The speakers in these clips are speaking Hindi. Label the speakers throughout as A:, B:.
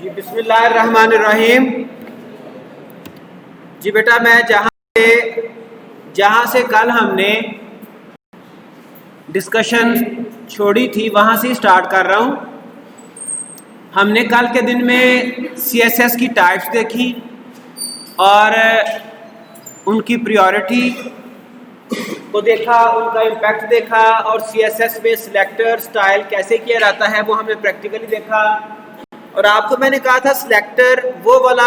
A: जी बिस्मिल्लाहिर्रहमानिर्रहीम। जी बेटा, मैं जहाँ से कल हमने डिस्कशन छोड़ी थी वहाँ से स्टार्ट कर रहा हूँ। हमने कल के दिन में सीएसएस की टाइप्स देखी और उनकी प्रायोरिटी को देखा, उनका इम्पैक्ट देखा और सीएसएस में सिलेक्टर स्टाइल कैसे किया जाता है वो हमने प्रैक्टिकली देखा। और आपको मैंने कहा था सिलेक्टर वो वाला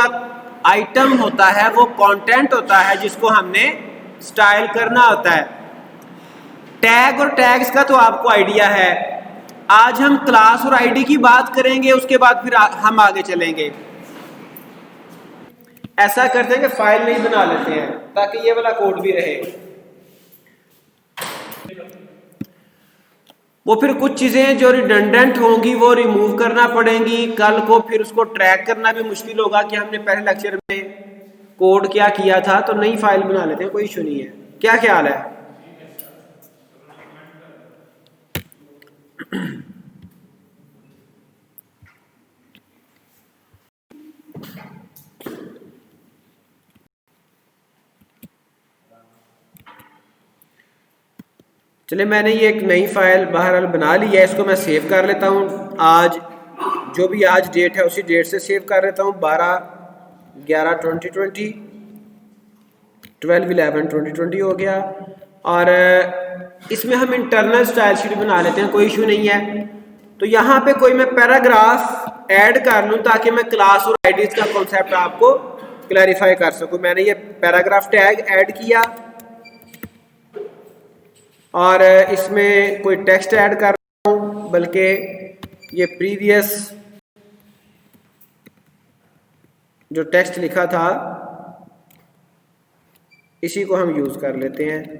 A: आइटम होता है, वो कंटेंट होता है जिसको हमने स्टाइल करना होता है। टैग और टैग्स का तो आपको आइडिया है। आज हम क्लास और आईडी की बात करेंगे, उसके बाद फिर हम आगे चलेंगे। ऐसा करते हैं कि फाइल नहीं बना लेते हैं ताकि ये वाला कोड भी रहे। वो फिर कुछ चीज़ें जो रिडंडेंट होंगी वो रिमूव करना पड़ेंगी। कल को फिर उसको ट्रैक करना भी मुश्किल होगा कि हमने पहले लेक्चर में कोड क्या किया था। तो नई फाइल बना लेते हैं, कोई इशू नहीं है। क्या ख्याल है? चलिए, मैंने ये एक नई फाइल बहरहाल बना ली है, इसको मैं सेव कर लेता हूँ। आज जो भी आज डेट है उसी डेट से सेव कर लेता हूँ। 12/11/2020, 12/11/2020 हो गया। और इसमें हम इंटरनल स्टाइल शीट बना लेते हैं, कोई इशू नहीं है। तो यहाँ पे कोई मैं पैराग्राफ ऐड कर लूँ ताकि मैं क्लास और आईडीज का कॉन्सेप्ट आपको क्लैरिफाई कर सकूँ। मैंने ये पैराग्राफ टैग ऐड किया और इसमें कोई टेक्स्ट ऐड कर रहा हूँ, बल्कि ये प्रीवियस जो टेक्स्ट लिखा था इसी को हम यूज कर लेते हैं।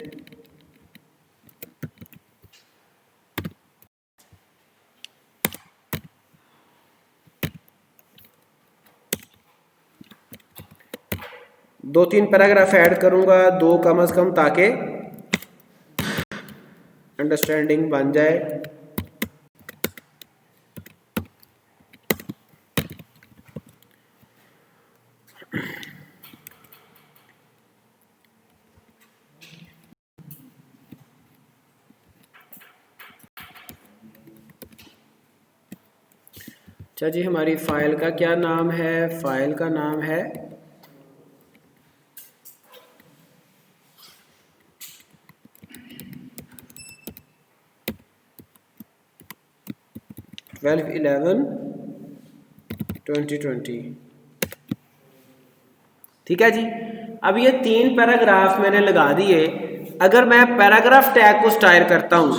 A: दो तीन पैराग्राफ ऐड करूंगा, दो कम से कम, ताकि अंडरस्टैंडिंग बन जाए। अच्छा जी, हमारी फाइल का क्या नाम है? फाइल का नाम है ट्वेल्व 11/2020। ठीक है जी। अब ये तीन पैराग्राफ मैंने लगा दिए। अगर मैं पैराग्राफ टैग को स्टाइल करता हूँ,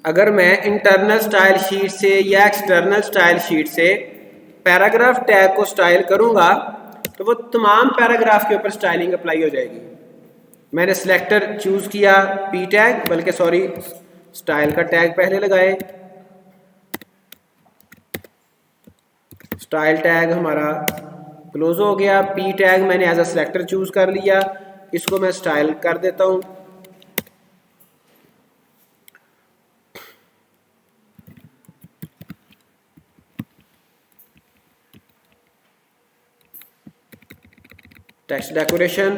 A: अगर मैं इंटरनल स्टाइल शीट से या एक्सटर्नल स्टाइल शीट से पैराग्राफ टैग को स्टाइल करूँगा तो वो तमाम पैराग्राफ के ऊपर स्टाइलिंग अप्लाई हो जाएगी। मैंने सिलेक्टर चूज किया, पी टैग, बल्कि सॉरी स्टाइल का टैग पहले लगाए। स्टाइल टैग हमारा क्लोज हो गया। पी टैग मैंने एज अ सिलेक्टर चूज कर लिया, इसको मैं स्टाइल कर देता हूँ। Text decoration,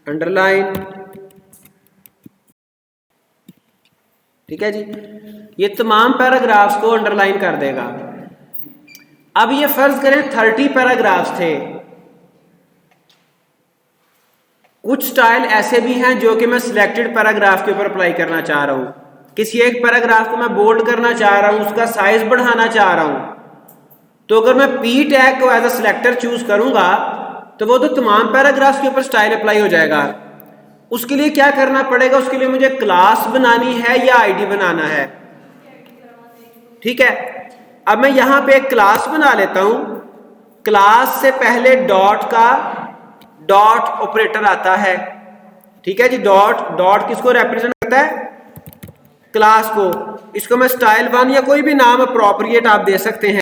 A: underline. ठीक है जी, ये तमाम पैराग्राफ्स को अंडरलाइन कर देगा। अब ये फर्ज करें 30 पैराग्राफ्स थे। कुछ स्टाइल ऐसे भी हैं जो कि मैं सिलेक्टेड पैराग्राफ के ऊपर अप्लाई करना चाह रहा हूं। किसी एक पैराग्राफ को मैं बोल्ड करना चाह रहा हूं, उसका साइज बढ़ाना चाह रहा हूं, तो अगर मैं पी टैग को एज अ सिलेक्टर चूज करूंगा तो वो तो तमाम पैराग्राफ के ऊपर स्टाइल अप्लाई हो जाएगा। उसके लिए क्या करना पड़ेगा? उसके लिए मुझे क्लास बनानी है या आईडी बनाना है। ठीक है, अब मैं यहां पे एक क्लास बना लेता हूं। क्लास से पहले डॉट ऑपरेटर आता है। ठीक है जी, डॉट किसको रिप्रेजेंट करता है? क्लास को। इसको मैं स्टाइल 1 या कोई भी नाम अप्रोप्रिएट आप दे सकते हैं।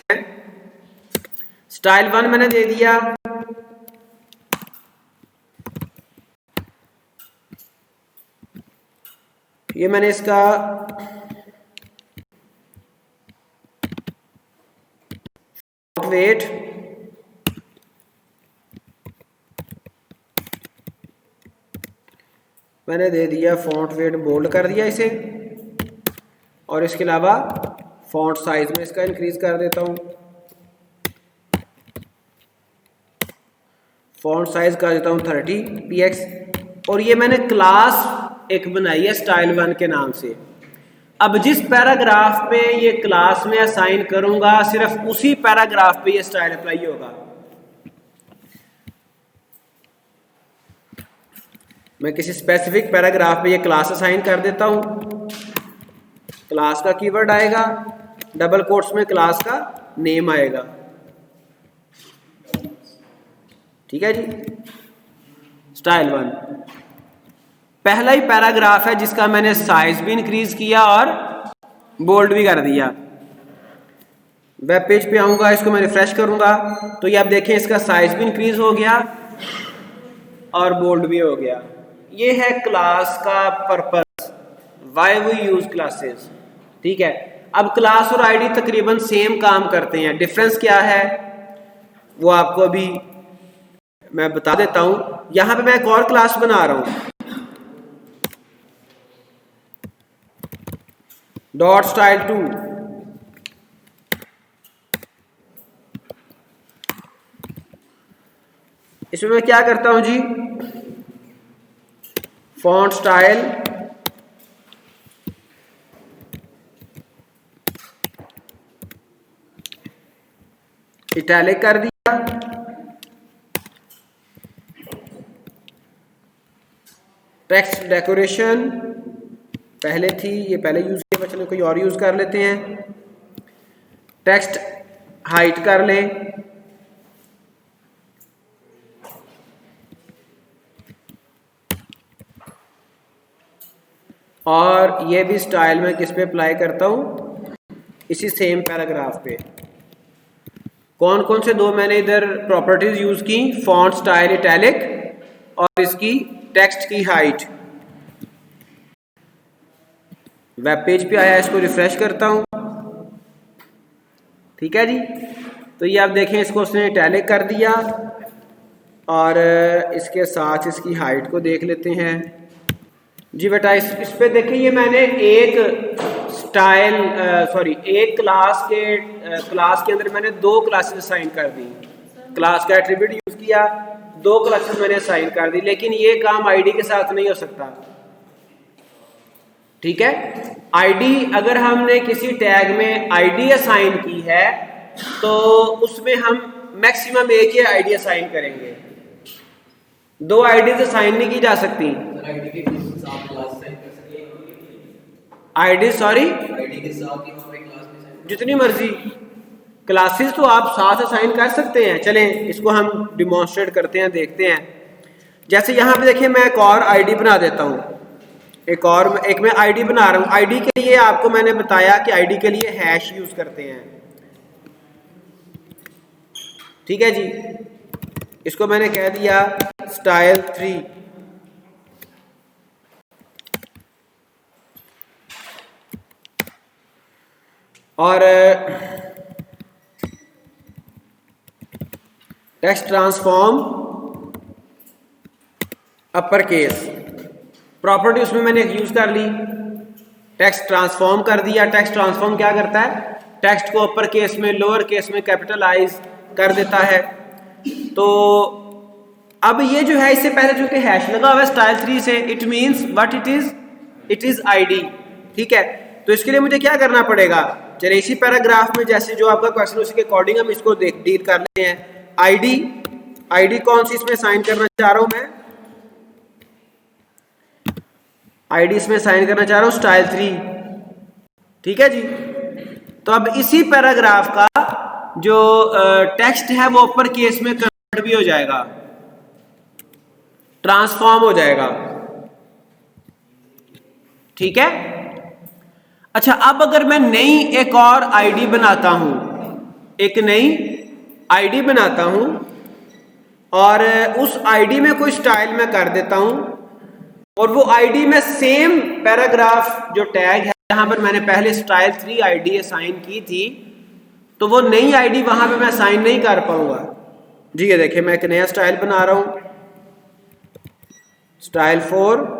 A: स्टाइल 1 मैंने दे दिया। ये मैंने इसका वेट मैंने दे दिया, फॉन्ट वेट बोल्ड कर दिया इसे, और इसके अलावा फॉन्ट साइज में इसका इंक्रीज कर देता हूँ, फॉन्ट साइज कर देता हूँ 30 px। और ये मैंने क्लास एक बनाई है स्टाइल 1 के नाम से। अब जिस पैराग्राफ पे ये क्लास में असाइन करूंगा सिर्फ उसी पैराग्राफ पे ये स्टाइल अप्लाई होगा। मैं किसी स्पेसिफिक पैराग्राफ पे ये क्लास असाइन कर देता हूं, क्लास का कीवर्ड आएगा, डबल कोट्स में क्लास का नेम आएगा। ठीक है जी। स्टाइल 1 पहला ही पैराग्राफ है जिसका मैंने साइज भी इंक्रीज किया और बोल्ड भी कर दिया। वेब पेज पे आऊंगा, इसको मैं रिफ्रेश करूंगा तो ये आप देखें इसका साइज भी इंक्रीज हो गया और बोल्ड भी हो गया। ये है क्लास का purpose, why we use classes. ठीक है, अब क्लास और आईडी तकरीबन सेम काम करते हैं, डिफरेंस क्या है वो आपको अभी मैं बता देता हूं। यहां पे मैं एक और क्लास बना रहा हूं, डॉट स्टाइल 2। इसमें मैं क्या करता हूं जी, फॉन्ट स्टाइल इटैलिक कर दिया, टेक्स्ट डेकोरेशन पहले थी, ये पहले यूज किया, चलो कोई और यूज कर लेते हैं। टेक्स्ट हाइट कर लें, और ये भी स्टाइल में किस पे अप्लाई करता हूं, इसी सेम पैराग्राफ पे। कौन कौन से दो मैंने इधर प्रॉपर्टीज यूज की, फॉन्ट स्टाइल इटैलिक और इसकी टेक्स्ट की हाइट। वेब पेज पे आया, इसको रिफ्रेश करता हूं। ठीक है जी, तो ये आप देखें इसको उसने इटैलिक कर दिया और इसके साथ इसकी हाइट को देख लेते हैं जी बेटा। इस पे देखिए ये मैंने एक स्टाइल एक क्लास के अंदर मैंने दो क्लासेस असाइन कर दी, क्लास का एट्रीब्यूट यूज किया, दो क्लासेस मैंने असाइन कर दी, लेकिन ये काम आईडी के साथ नहीं हो सकता। ठीक है, आईडी अगर हमने किसी टैग में आईडी असाइन की है तो उसमें हम मैक्सिमम एक ही आईडी असाइन करेंगे, दो आईडीज असाइन नहीं की जा सकती। आईडी के साथ जितनी मर्जी क्लासेस तो आप साथ असाइन कर सकते हैं। चलें इसको हम डिमॉन्स्ट्रेट करते हैं, देखते हैं। जैसे यहाँ पे देखिए मैं एक और आईडी बना देता हूँ, एक मैं आईडी बना रहा हूँ। आईडी के लिए आपको मैंने बताया कि आईडी के लिए हैश यूज करते हैं। ठीक है जी, इसको मैंने कह दिया स्टाइल 3। और text transform upper case property उसमें मैंने यूज कर ली, टेक्स्ट ट्रांसफॉर्म कर दिया। टेक्स्ट ट्रांसफॉर्म क्या करता है, टेक्स्ट को अपर केस में लोअर केस में कैपिटलाइज कर देता है। तो अब ये जो है इससे पहले चूंकि हैश लगा हुआ है स्टाइल 3 से, it means what it is ID. ठीक है, तो इसके लिए मुझे क्या करना पड़ेगा, चलिए इसी पैराग्राफ में जैसे जो आपका क्वेश्चन उसी के अकॉर्डिंग हम इसको डील कर लेते हैं। आईडी कौन सी इसमें साइन करना चाह रहा हूं मैं, आईडी इसमें साइन करना चाह रहा हूं स्टाइल 3। ठीक है जी, तो अब इसी पैराग्राफ का जो टेक्स्ट है वो अपर केस में कन्वर्ट भी हो जाएगा, ट्रांसफॉर्म हो जाएगा। ठीक है, अच्छा अब अगर मैं नई एक और आईडी बनाता हूं, एक नई आईडी बनाता हूं और उस आईडी में कोई स्टाइल मैं कर देता हूं और वो आईडी में सेम पैराग्राफ जो टैग है जहां पर मैंने पहले स्टाइल 3 आईडी असाइन की थी तो वो नई आईडी वहां पे मैं साइन नहीं कर पाऊंगा। जी ये देखिए मैं एक नया स्टाइल बना रहा हूं, स्टाइल 4।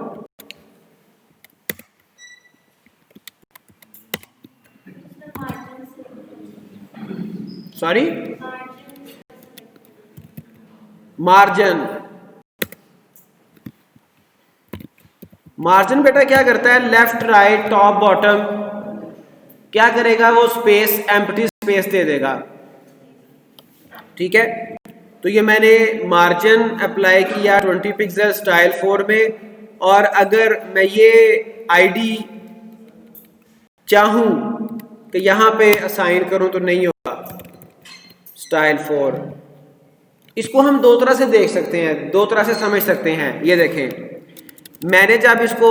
A: Sorry, margin. मार्जिन बेटा क्या करता है, लेफ्ट राइट टॉप बॉटम क्या करेगा, वो स्पेस एम्प्टी स्पेस दे देगा। ठीक है, तो ये मैंने मार्जिन अप्लाई किया 20 पिक्सल स्टाइल 4 में। और अगर मैं ये आईडी चाहूं कि यहां पे असाइन करूं तो नहीं होगा, स्टाइल 4। इसको हम दो तरह से देख सकते हैं, दो तरह से समझ सकते हैं। ये देखें, मैंने जब इसको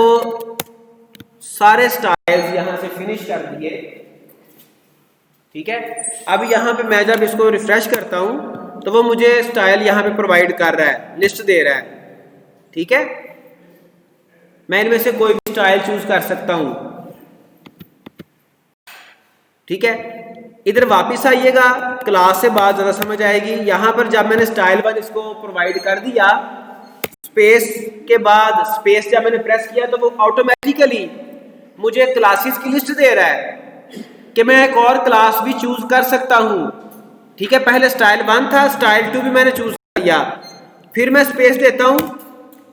A: सारे स्टाइल्स यहां से फिनिश कर दिए, ठीक है, अब यहां पे मैं जब इसको रिफ्रेश करता हूं तो वो मुझे स्टाइल यहां पे प्रोवाइड कर रहा है, लिस्ट दे रहा है। ठीक है, मैं इनमें से कोई भी स्टाइल चूज कर सकता हूं। ठीक है, इधर वापस आइएगा, क्लास से बात ज्यादा समझ आएगी। यहां पर जब मैंने स्टाइल 1 इसको प्रोवाइड कर दिया, स्पेस के बाद स्पेस जब मैंने प्रेस किया तो वो ऑटोमेटिकली मुझे क्लासेस की लिस्ट दे रहा है कि मैं एक और क्लास भी चूज कर सकता हूं। ठीक है, पहले स्टाइल 1 था, स्टाइल 2 भी मैंने चूज कर लिया, फिर मैं स्पेस देता हूं,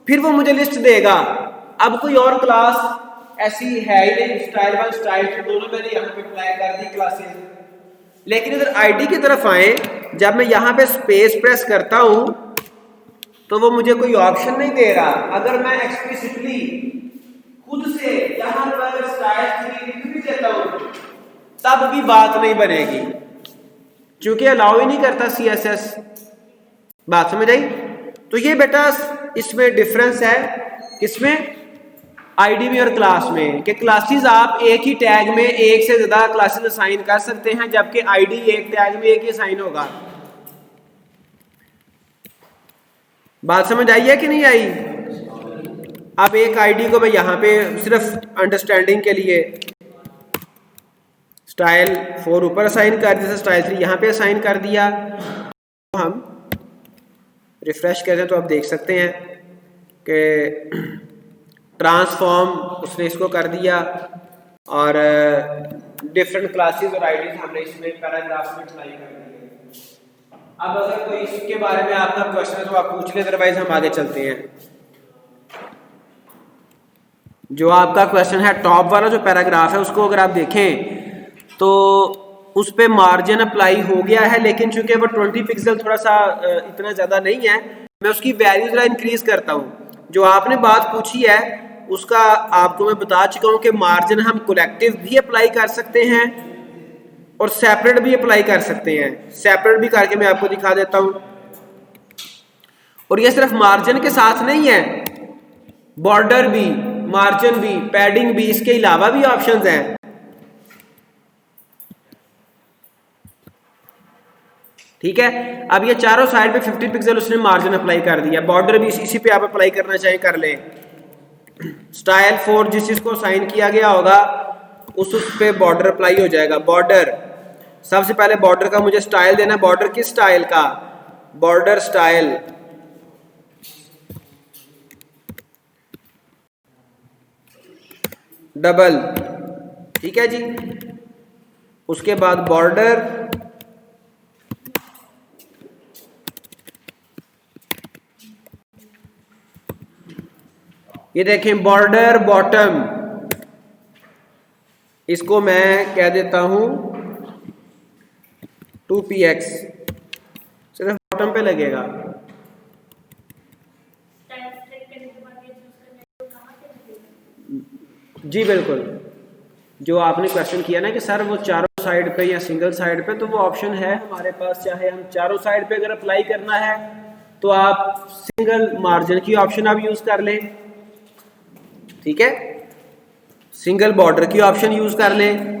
A: फिर वो मुझे लिस्ट देगा। अब कोई और क्लास ऐसी है ही नहीं, स्टाइल 1 स्टाइल 2 दोनों मैंने यहाँ पे अप्लाई कर दी क्लासेस। लेकिन इधर आईडी की तरफ आए, जब मैं यहाँ पे स्पेस प्रेस करता हूं तो वो मुझे कोई ऑप्शन नहीं दे रहा। अगर मैं एक्सप्लिसिटली खुद से यहाँ पर स्टाइल 3 लिख भी देता हूं तब भी बात नहीं बनेगी, क्योंकि अलाउ ही नहीं करता CSS। बात समझ आई? तो ये बेटा इसमें डिफरेंस है, किसमें, आईडी में और क्लास में, कि क्लासेस आप एक ही टैग में एक से ज्यादा क्लासेस असाइन कर सकते हैं, जबकि आईडी एक टैग में एक ही असाइन होगा। बात समझ आई है कि नहीं आई? अब एक आईडी को मैं यहां पे सिर्फ अंडरस्टैंडिंग के लिए स्टाइल 4 ऊपर असाइन कर दिया, स्टाइल 3 यहां पे असाइन कर दिया। तो हम रिफ्रेश करें तो आप देख सकते हैं कि ट्रांसफॉर्म उसने इसको कर दिया और डिफरेंट क्लासेस और आईडीज हमने इसमें पैराग्राफ में अप्लाई कर दिए। अब अगर कोई इसके बारे में आपका क्वेश्चन है तो आप पूछ लें, अदरवाइज हम आगे चलते हैं। जो आपका क्वेश्चन है टॉप वाला जो पैराग्राफ है उसको अगर आप देखें तो उस पे मार्जिन अप्लाई हो गया है, लेकिन चूंकि वो 20 पिक्सल थोड़ा सा इतना ज्यादा नहीं है, मैं उसकी वैल्यू जरा इंक्रीज करता हूँ। जो आपने बात पूछी है उसका आपको मैं बता चुका हूँ कि मार्जिन हम कलेक्टिव भी अप्लाई कर सकते हैं और सेपरेट भी अप्लाई कर सकते हैं। सेपरेट भी करके मैं आपको दिखा देता हूँ। और ये सिर्फ मार्जिन के साथ नहीं है, बॉर्डर भी, मार्जिन भी, पैडिंग भी, इसके अलावा भी ऑप्शंस हैं। ठीक है, अब ये चारों साइड पे 50 पिक्सल उसने मार्जिन अप्लाई कर दिया, बॉर्डर भी इसी पे आप अप्लाई करना चाहे कर ले। स्टाइल 4 जिस चीज को साइन किया गया होगा उस पे बॉर्डर अप्लाई हो जाएगा। बॉर्डर, सबसे पहले बॉर्डर का मुझे स्टाइल देना। बॉर्डर किस स्टाइल का, बॉर्डर स्टाइल डबल। ठीक है जी, उसके बाद बॉर्डर, ये देखें बॉर्डर बॉटम, इसको मैं कह देता हूं 2px, सिर्फ बॉटम पे लगेगा। जी बिल्कुल, जो आपने क्वेश्चन किया ना कि सर वो चारों साइड पे या सिंगल साइड पे, तो वो ऑप्शन है हमारे पास। चाहे हम चारों साइड पे अगर अप्लाई करना है तो आप सिंगल मार्जिन की ऑप्शन आप यूज कर लें। ठीक है, सिंगल बॉर्डर की ऑप्शन यूज कर लें।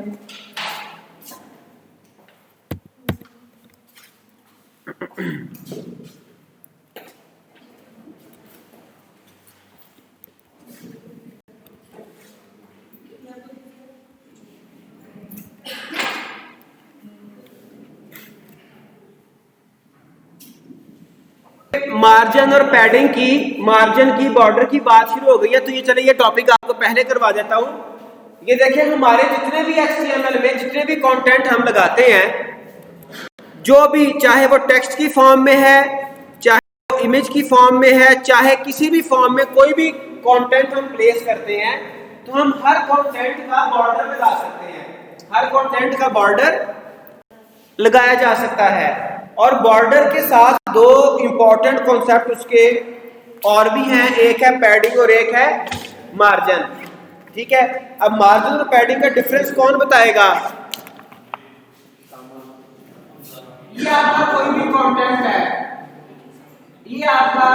A: मार्जिन और पैडिंग की, मार्जिन की, बॉर्डर की बात शुरू हो गई है, तो ये चलिए ये टॉपिक आपको पहले करवा देता हूं। ये देखिए हमारे जितने भी HTML में जितने भी कंटेंट हम लगाते हैं, जो भी, चाहे वो टेक्स्ट की फॉर्म में है, चाहे वो इमेज की फॉर्म में है, चाहे किसी भी फॉर्म में कोई भी कंटेंट हम प्लेस करते हैं, तो हम हर कंटेंट का बॉर्डर लगा सकते हैं, हर कंटेंट का बॉर्डर लगाया जा सकता है। और बॉर्डर के साथ दो इंपॉर्टेंट कॉन्सेप्ट उसके और भी हैं, एक है पैडिंग और एक है मार्जिन। ठीक है, अब मार्जिन और पैडिंग का डिफरेंस कौन बताएगा? ये आपका कोई भी कंटेंट है, ये आपका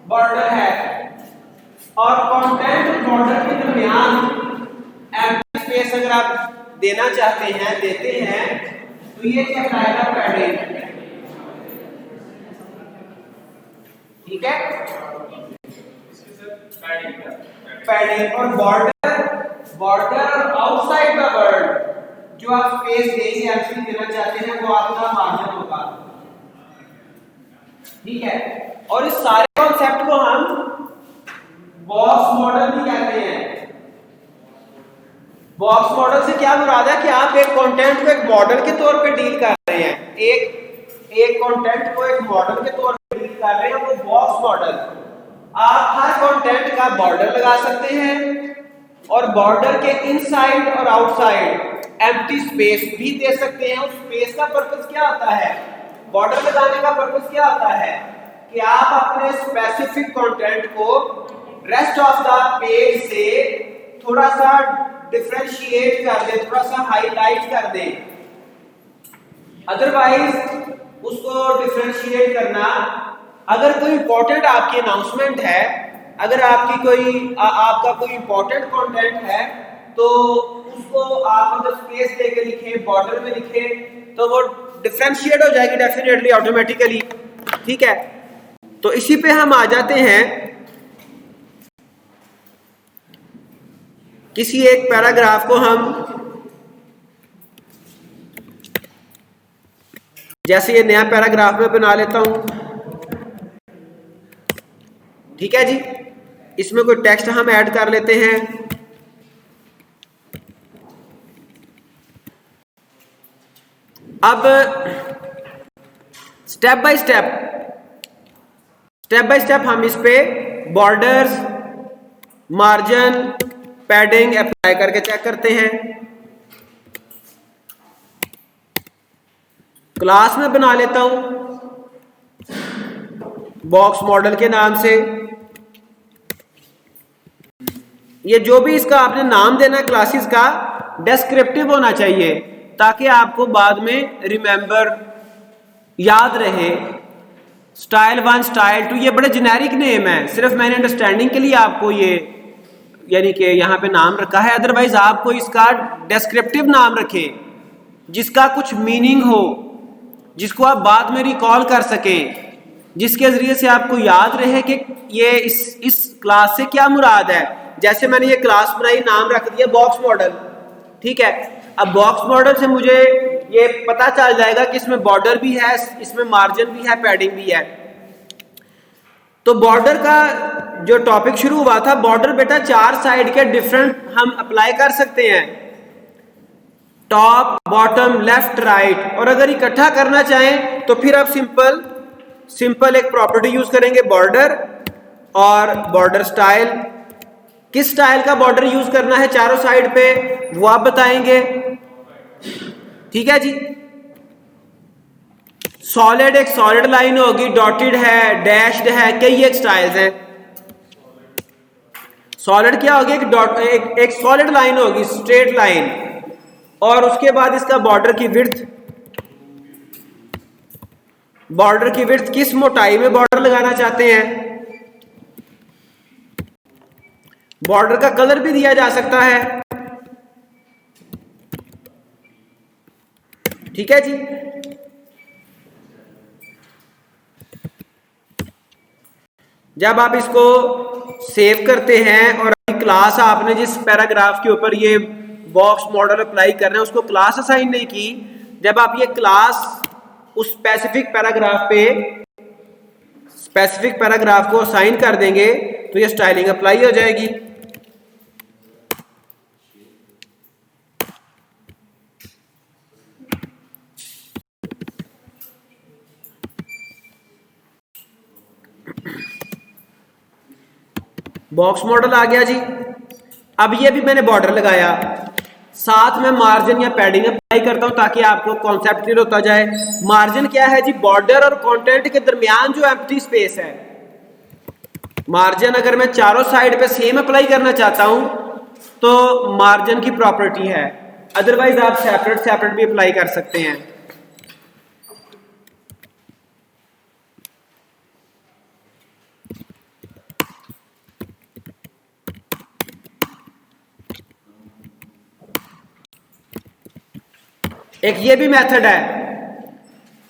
A: बॉर्डर है, और कंटेंट बॉर्डर के दरमियान एम्प्टी स्पेस अगर आप देना चाहते हैं, देते हैं, तो ये कहलाएगा पैडिंग। ठीक है, पैडिंग। और बॉर्डर और आउटसाइड द वर्ड जो आप स्पेस देंगे, एक्चुअली देना चाहते हैं, वो आपका मार्जिन होगा। ठीक है, और इस सारे कॉन्सेप्ट को हम बॉक्स मॉडल भी कहते हैं। बॉक्स मॉडल से क्या मुराद है कि आप एक कंटेंट को एक मॉडल के तौर पे डील कर रहे हैं, एक कंटेंट को एक मॉडल के तौर पे डील कर रहे हैं, वो बॉक्स मॉडल। आप हर कंटेंट का बॉर्डर लगा सकते हैं, और बॉर्डर के इनसाइड और आउटसाइड एम्प्टी स्पेस भी दे सकते हैं। उस स्पेस का पर्पस क्या होता है? बॉर्डर लगाने का पर्पस क्या होता है कि आप अपने स्पेसिफिक कंटेंट को रेस्ट ऑफ द पेज से थोड़ा सा डिफरेंशिएट कर दे, थोड़ा सा हाईलाइट कर दे। अदरवाइज उसको डिफरेंशिएट करना, अगर कोई इंपॉर्टेंट आपकी अनाउंसमेंट है, अगर आपकी आपका कोई इंपॉर्टेंट कंटेंट है, तो उसको आप अगर स्पेस देके लिखे, बॉर्डर में लिखे, तो वो डिफरेंशिएट हो जाएगी डेफिनेटली, ऑटोमेटिकली। ठीक है, तो इसी पे हम आ जाते हैं किसी एक पैराग्राफ को हम, जैसे ये नया पैराग्राफ में बना लेता हूं। ठीक है जी, इसमें कोई टेक्स्ट हम ऐड कर लेते हैं। अब स्टेप बाय स्टेप हम इस पे बॉर्डर्स, मार्जिन, पैडिंग अप्लाई करके चेक करते हैं। क्लास में बना लेता हूं बॉक्स मॉडल के नाम से। ये जो भी इसका आपने नाम देना क्लासेस का, डिस्क्रिप्टिव होना चाहिए, ताकि आपको बाद में रिमेंबर, याद रहे। स्टाइल 1, स्टाइल 2 ये बड़े जेनेरिक नेम है, सिर्फ मैंने अंडरस्टैंडिंग के लिए आपको ये यानी कि यहाँ पे नाम रखा है। अदरवाइज आपको इसका डिस्क्रिप्टिव नाम रखें, जिसका कुछ मीनिंग हो, जिसको आप बाद में रिकॉल कर सकें, जिसके जरिए से आपको याद रहे कि ये इस क्लास से क्या मुराद है। जैसे मैंने ये क्लास बनाई, नाम रख दिया बॉक्स मॉडल। ठीक है, अब बॉक्स मॉडल से मुझे ये पता चल जाएगा कि इसमें बॉर्डर भी है, इसमें मार्जिन भी है, पैडिंग भी है। तो बॉर्डर का जो टॉपिक शुरू हुआ था, बॉर्डर बेटा 4 साइड के डिफरेंट हम अप्लाई कर सकते हैं, टॉप, बॉटम, लेफ्ट, राइट। और अगर इकट्ठा करना चाहें तो फिर आप सिंपल एक प्रॉपर्टी यूज करेंगे, बॉर्डर और बॉर्डर स्टाइल। किस स्टाइल का बॉर्डर यूज करना है चारों साइड पे, वो आप बताएंगे। ठीक है जी, सॉलिड, एक सॉलिड लाइन होगी, डॉटेड है, डैश्ड है, कई एक स्टाइल्स हैं। सॉलिड क्या होगी? एक सॉलिड लाइन होगी, स्ट्रेट लाइन, और उसके बाद इसका बॉर्डर की विड्थ किस मोटाई में बॉर्डर लगाना चाहते हैं। बॉर्डर का कलर भी दिया जा सकता है। ठीक है जी, जब आप इसको सेव करते हैं और क्लास आपने जिस पैराग्राफ के ऊपर ये बॉक्स मॉडल अप्लाई कर रहे हैं उसको क्लास असाइन नहीं की, जब आप ये क्लास उस स्पेसिफिक पैराग्राफ पे स्पेसिफिक पैराग्राफ को असाइन कर देंगे तो ये स्टाइलिंग अप्लाई हो जाएगी। बॉक्स मॉडल आ गया जी। अब ये भी मैंने बॉर्डर लगाया, साथ में मार्जिन या पैडिंग अप्लाई करता हूं ताकि आपको कॉन्सेप्ट क्लियर होता जाए। मार्जिन क्या है जी? बॉर्डर और कंटेंट के दरमियान जो एम्प्टी स्पेस है। मार्जिन अगर मैं चारों साइड पे सेम अप्लाई करना चाहता हूं तो मार्जिन की प्रॉपर्टी है, अदरवाइज आप सेपरेट सेपरेट भी अप्लाई कर सकते हैं। एक ये भी मेथड है,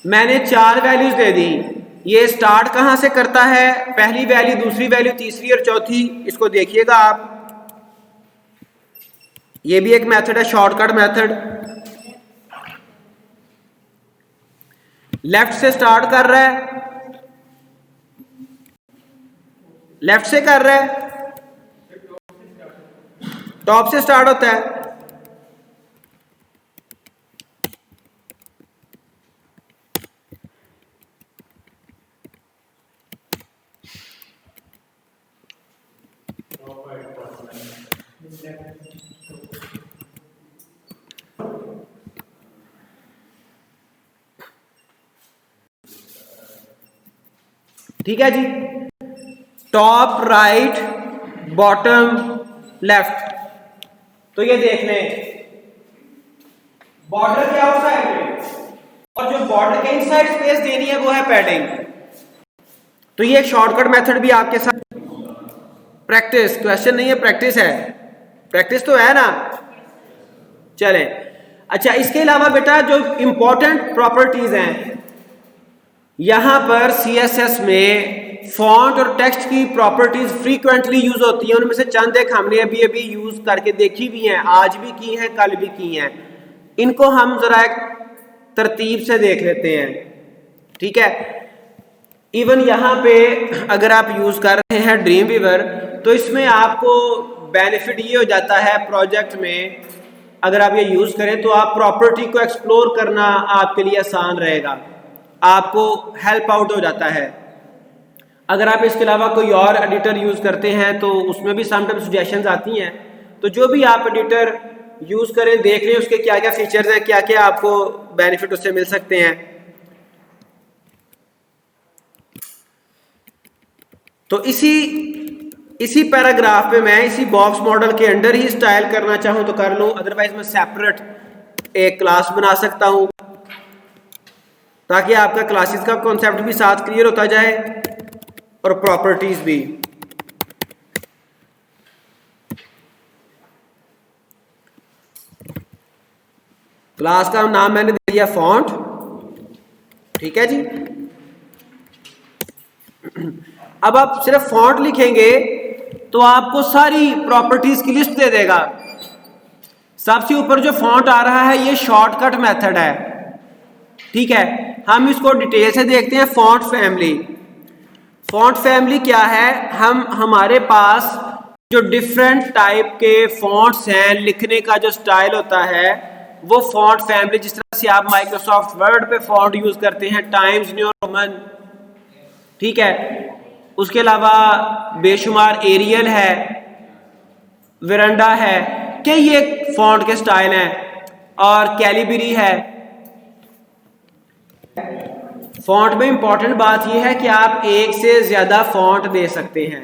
A: मैंने 4 वैल्यूज दे दी। ये स्टार्ट कहां से करता है? पहली वैल्यू, दूसरी वैल्यू, तीसरी और चौथी। इसको देखिएगा आप, ये भी एक मेथड है, शॉर्टकट मेथड। लेफ्ट से स्टार्ट कर रहा है, लेफ्ट से कर रहा है, टॉप से स्टार्ट होता है। ठीक है जी, टॉप, राइट, बॉटम, लेफ्ट। तो ये देख लें, बॉर्डर के आउटसाइड में और जो बॉर्डर के इनसाइड स्पेस देनी है वो है पैडिंग। तो ये एक शॉर्टकट मेथड भी आपके साथ, प्रैक्टिस, क्वेश्चन नहीं है, प्रैक्टिस है, प्रैक्टिस तो है ना। चले, अच्छा, इसके अलावा बेटा जो इंपॉर्टेंट प्रॉपर्टीज हैं, यहां पर CSS में फॉन्ट और टेक्स्ट की प्रॉपर्टीज फ्रीक्वेंटली यूज होती हैं। उनमें से चंद एक हमने अभी अभी यूज करके देखी भी हैं, आज भी की हैं, कल भी की हैं। इनको हम जरा एक तरतीब से देख लेते हैं, ठीक है। इवन यहाँ पे अगर आप यूज कर रहे हैं ड्रीम वीवर, तो इसमें आपको बेनिफिट ये हो जाता है प्रोजेक्ट में, अगर आप ये यूज करें तो आप प्रॉपर्टी को एक्सप्लोर करना आपके लिए आसान रहेगा, आपको हेल्प आउट हो जाता है। अगर आप इसके अलावा कोई और एडिटर यूज करते हैं तो उसमें भी समटाइम सजेशंस आती हैं। तो जो भी आप एडिटर यूज करें, देख लें उसके क्या क्या फीचर्स हैं, क्या क्या आपको बेनिफिट उससे मिल सकते हैं। तो इसी पैराग्राफ पे मैं इसी बॉक्स मॉडल के अंडर ही स्टाइल करना चाहूं तो कर लूं, अदरवाइज मैं सेपरेट एक क्लास बना सकता हूं ताकि आपका क्लासेस का कॉन्सेप्ट भी साथ क्लियर होता जाए और प्रॉपर्टीज भी। क्लास का नाम मैंने दे दिया फॉन्ट, ठीक है जी। अब आप सिर्फ फॉन्ट लिखेंगे तो आपको सारी प्रॉपर्टीज की लिस्ट दे देगा। सबसे ऊपर जो फॉन्ट आ रहा है ये शॉर्टकट मेथड है, ठीक है। हम इसको डिटेल से देखते हैं। फॉन्ट फैमिली, फॉन्ट फैमिली क्या है? हमारे पास जो डिफरेंट टाइप के फॉन्ट्स हैं, लिखने का जो स्टाइल होता है वो फॉन्ट फैमिली, जिस तरह से आप माइक्रोसॉफ्ट वर्ड पे फॉन्ट यूज करते हैं, टाइम्स न्यू रोमन, ठीक है। उसके अलावा बेशुमार एरियल है, वेरांडा है, कई एक फॉन्ट के स्टाइल हैं, और कैलिबरी है। फॉन्ट में इंपॉर्टेंट बात यह है कि आप एक से ज्यादा फॉन्ट दे सकते हैं,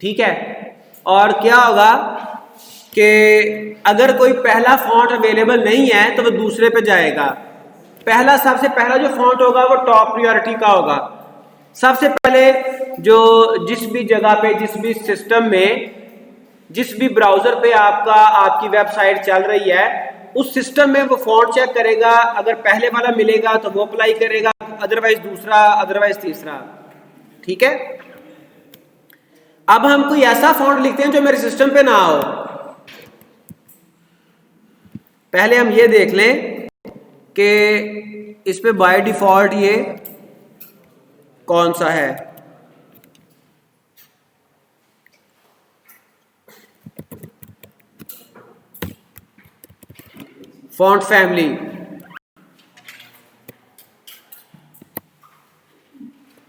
A: ठीक है। और क्या होगा कि अगर कोई पहला फॉन्ट अवेलेबल नहीं है तो वो दूसरे पे जाएगा। सबसे पहला जो फॉन्ट होगा वो टॉप प्रायोरिटी का होगा। सबसे पहले जो जिस भी जगह पे, जिस भी सिस्टम में, जिस भी ब्राउजर पे आपकी वेबसाइट चल रही है, उस सिस्टम में वो फॉन्ट चेक करेगा। अगर पहले वाला मिलेगा तो वो अप्लाई करेगा, अदरवाइज दूसरा, अदरवाइज तीसरा, ठीक है। अब हम कोई ऐसा फॉन्ट लिखते हैं जो मेरे सिस्टम पे ना हो। पहले हम ये देख लें कि इस पे बाय डिफॉल्ट ये कौन सा है। Font family.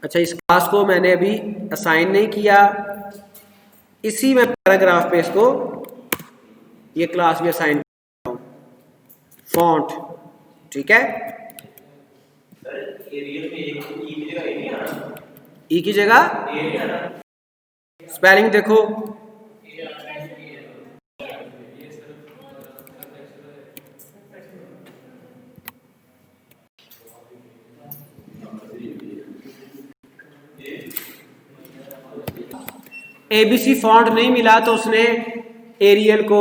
A: अच्छा, इस क्लास को मैंने अभी असाइन नहीं किया, इसी में पैराग्राफ पे इसको ये क्लास भी असाइन करता हूं, फॉन्ट। ठीक है, ई की जगह स्पेलिंग देखो, एबीसी फॉन्ट नहीं मिला तो उसने एरियल को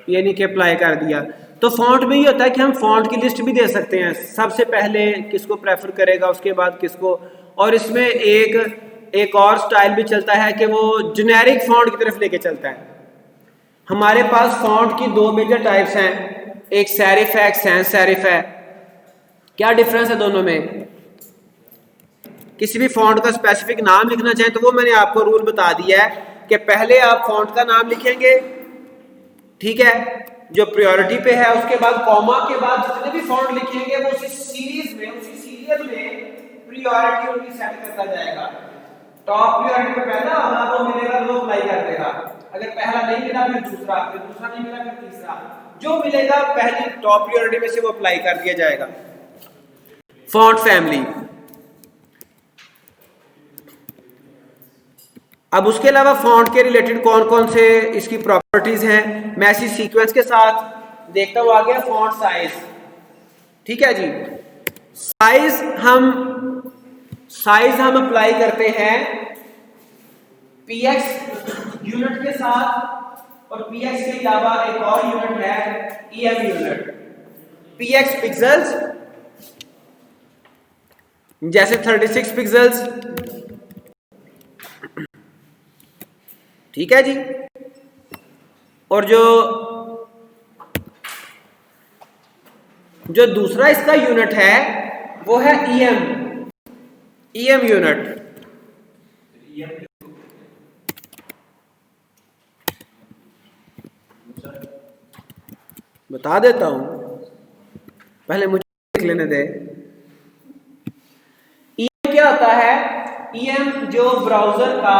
A: यानी कि अप्लाई कर दिया। तो फॉन्ट में ये होता है कि हम फॉन्ट की लिस्ट भी दे सकते हैं, सबसे पहले किसको प्रेफर करेगा, उसके बाद किसको। और इसमें एक और स्टाइल भी चलता है कि वो जेनेरिक फॉन्ट की तरफ लेके चलता है। हमारे पास फॉन्ट की दो मेजर टाइप्स हैं, एक सेरिफ है, एक सैंस सेरिफ है। क्या डिफरेंस है दोनों में? किसी भी फॉन्ट का स्पेसिफिक नाम लिखना चाहें तो वो मैंने आपको रूल बता दिया है कि पहले आप फॉन्ट का नाम लिखेंगे, ठीक है, जो प्रायोरिटी पे है, उसके बाद कॉमा के बाद जितने भी फॉन्ट लिखेंगे वो उसी सीरीज में, उसी सीरियल में प्रायोरिटी उनकी सेट करता जाएगा। टॉप प्रायोरिटी पे पहला होगा वो मिलेगा तो अप्लाई कर देगा, अगर पहला नहीं मिला फिर दूसरा, फिर दूसरा नहीं मिला फिर तीसरा, जो मिलेगा पहली टॉप प्रायोरिटी में से वो अप्लाई कर दिया जाएगा। Font family. अब उसके अलावा फॉन्ट के रिलेटेड कौन कौन से इसकी प्रॉपर्टीज हैं, मैं इसी सीक्वेंस के साथ देखता हुआ आ गया। फॉन्ट साइज, ठीक है जी, साइज हम अप्लाई करते हैं px यूनिट के साथ, और px के अलावा एक और यूनिट है em यूनिट। px पिक्सेल्स, जैसे 36 पिक्सेल्स, ठीक है जी। और जो दूसरा इसका यूनिट है वो है em यूनिट। बता देता हूं, पहले मुझे लिख लेने दे। em क्या होता है? em जो ब्राउजर का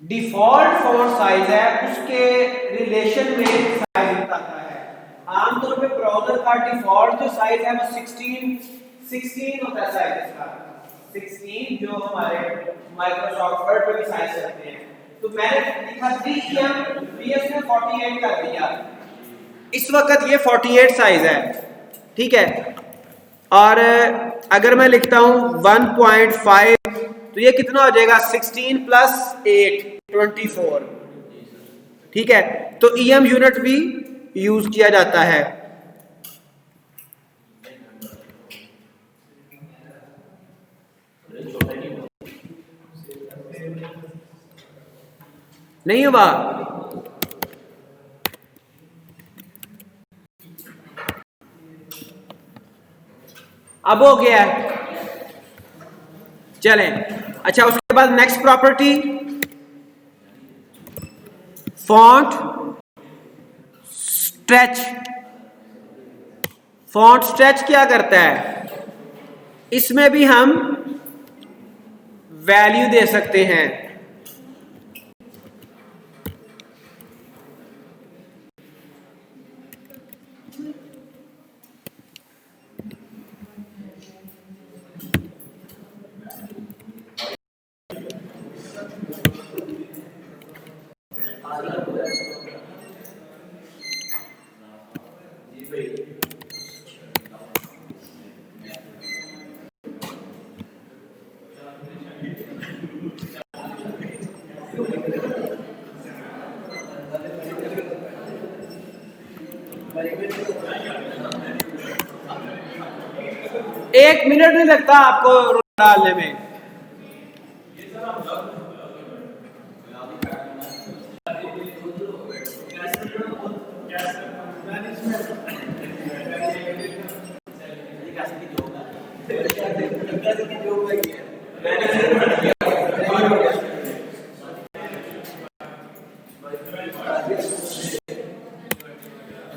A: डिफॉल्ट फॉन्ट साइज है उसके रिलेशन में साइज बताता है। आमतौर पे ब्राउजर का डिफॉल्ट जो साइज है वो 16 होता है साइज इसका, 16 जो हमारे माइक्रोसॉफ्ट वर्ड पे भी साइज करते हैं। तो मैंने लिखा 3em, बीएस ने 48 कर दिया, इस वक्त ये 48 साइज है, ठीक है। और अगर मैं लिखता हूं 1.5 तो ये कितना हो जाएगा? 16 प्लस 8 24, ठीक है। तो em यूनिट भी यूज किया जाता है। नहीं हुआ? अब हो गया, चलें। अच्छा, उसके बाद next property font stretch. Font stretch क्या करता है? इसमें भी हम वैल्यू दे सकते हैं। एक मिनट नहीं लगता आपको डालने में।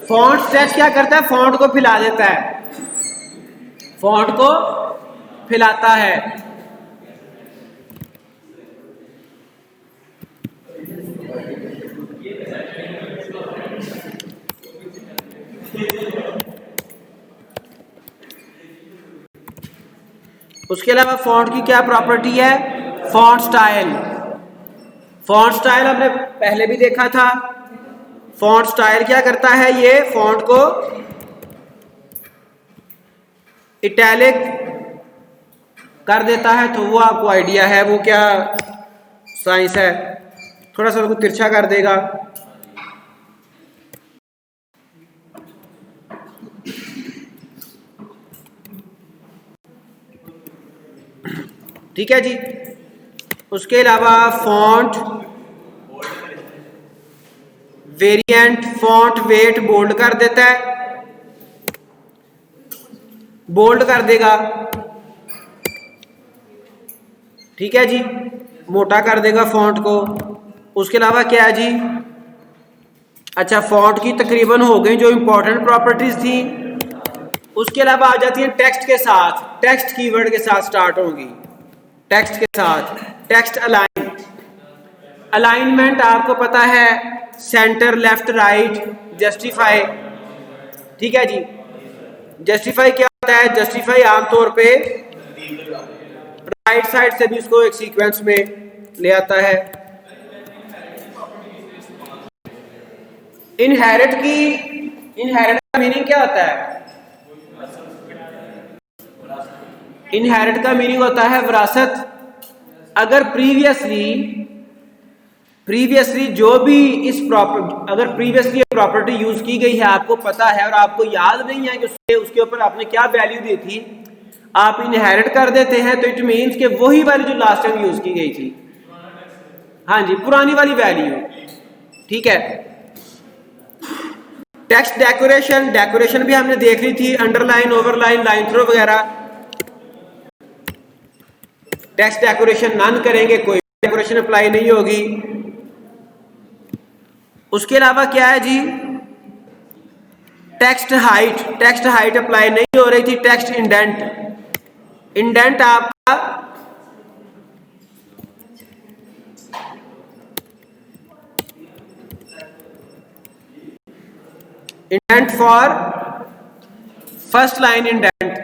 A: फॉन्ट टेक्स्ट क्या करता है, फॉन्ट को फैला देता है, फॉन्ट को फैलाता है। उसके अलावा फॉन्ट की क्या प्रॉपर्टी है, फॉन्ट स्टाइल। फॉन्ट स्टाइल हमने पहले भी देखा था। फॉन्ट स्टाइल क्या करता है, ये फॉन्ट को इटैलिक कर देता है। तो वो आपको आइडिया है वो क्या साइंस है, थोड़ा सा उसको तिरछा कर देगा। ठीक है जी। उसके अलावा font variant, font weight bold कर देता है, बोल्ड कर देगा। ठीक है जी, मोटा कर देगा फॉन्ट को। उसके अलावा क्या है जी, अच्छा फॉन्ट की तकरीबन हो गई जो इंपॉर्टेंट प्रॉपर्टीज थी। उसके अलावा आ जाती है टेक्स्ट के साथ, टेक्स्ट कीवर्ड के साथ स्टार्ट होंगी। टेक्स्ट के साथ टेक्स्ट अलाइन, अलाइनमेंट आपको पता है, सेंटर, लेफ्ट, राइट, जस्टिफाई। ठीक है जी। जस्टिफाई क्या होता है, जस्टिफाई आमतौर पे राइट साइड से भी उसको एक सीक्वेंस में ले आता है। इनहेरिट का मीनिंग क्या होता है, इनहेरिट का मीनिंग होता है विरासत। अगर प्रीवियसली जो भी अगर प्रीवियसली प्रॉपर्टी यूज की गई है, आपको पता है और आपको याद नहीं है कि उसके ऊपर आपने क्या वैल्यू दी थी, आप इनहेरिट कर देते हैं, तो इट मीन्स कि वही वैल्यू जो लास्ट टाइम यूज की गई थी, हाँ जी, पुरानी वाली वैल्यू। ठीक है। टेक्स्ट डेकोरेशन, डेकोरेशन भी हमने देख ली थी, अंडरलाइन, ओवरलाइन, लाइन थ्रो वगैरह। टेक्स्ट डेकोरेशन नन करेंगे, कोई डेकोरेशन अप्लाई नहीं होगी। उसके अलावा क्या है जी, टेक्स्ट हाइट अप्लाई नहीं हो रही थी। टेक्स्ट इंडेंट आपका indent for first line indent.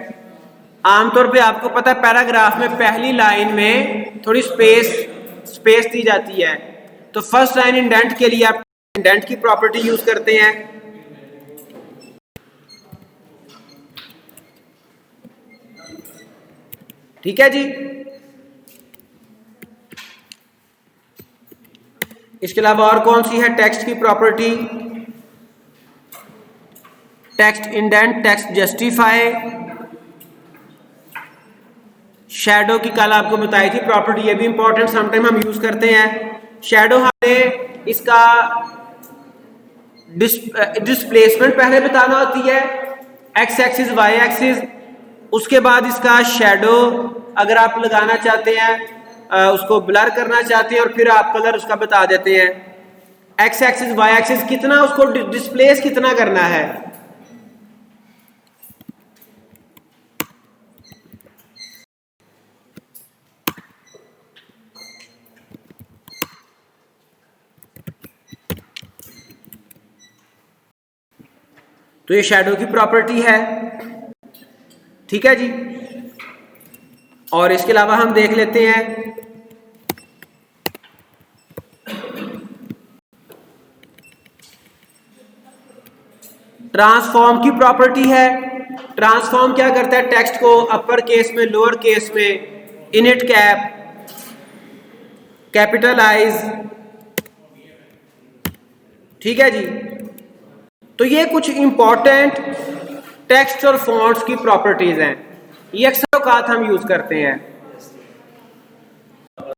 A: आमतौर पे आपको पता है पैराग्राफ में पहली लाइन में थोड़ी स्पेस दी जाती है, तो फर्स्ट लाइन इंडेंट के लिए आप इंडेंट की प्रॉपर्टी यूज करते हैं। ठीक है जी। इसके अलावा और कौन सी है टेक्स्ट की property, text indent, text justify, shadow की कल आपको बताई थी प्रॉपर्टी, ये भी इंपॉर्टेंट समटाइम हम यूज करते हैं। शैडो हमें इसका डिस्प्लेसमेंट पहले बताना होती है, एक्स एक्सिस, वाई एक्सिस। उसके बाद इसका शैडो अगर आप लगाना चाहते हैं, उसको ब्लर करना चाहते हैं, और फिर आप कलर उसका बता देते हैं। एक्स एक्सिस, वाई एक्सिस, कितना उसको डिस्प्लेस कितना करना है। तो ये शैडो की प्रॉपर्टी है। ठीक है जी। और इसके अलावा हम देख लेते हैं ट्रांसफॉर्म की प्रॉपर्टी है। ट्रांसफॉर्म क्या करता है, टेक्स्ट को अपर केस में, लोअर केस में, इनिट कैप, कैपिटलाइज। ठीक है जी। तो ये कुछ इंपॉर्टेंट टेक्स्ट और फॉन्ट्स की प्रॉपर्टीज हैं, ये अक्सर औकात हम यूज करते हैं।